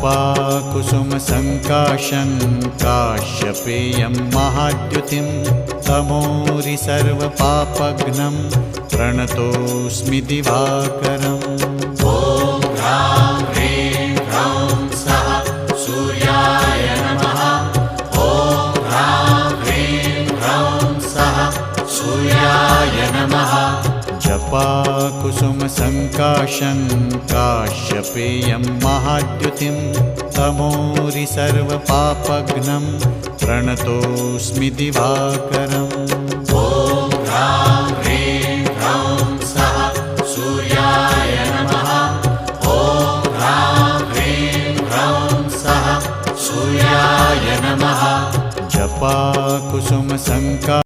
जपाकुसुमसङ्काशं काश्यपेयं महाद्युतिं तमोरि सर्वपापघ्नं प्रणतोऽस्मि दिवाकरम्। ॐ ह्रां ह्रीं ह्रौं सः सूर्याय नमः। ॐ ह्रां ह्रीं ह्रौं सः सूर्याय नमः। जपाकुसुमसङ्काशं काश्यपेयं महाद्युतिं तमोरि सर्वपापघ्नं प्रणतोऽस्मि दिवाकरम्।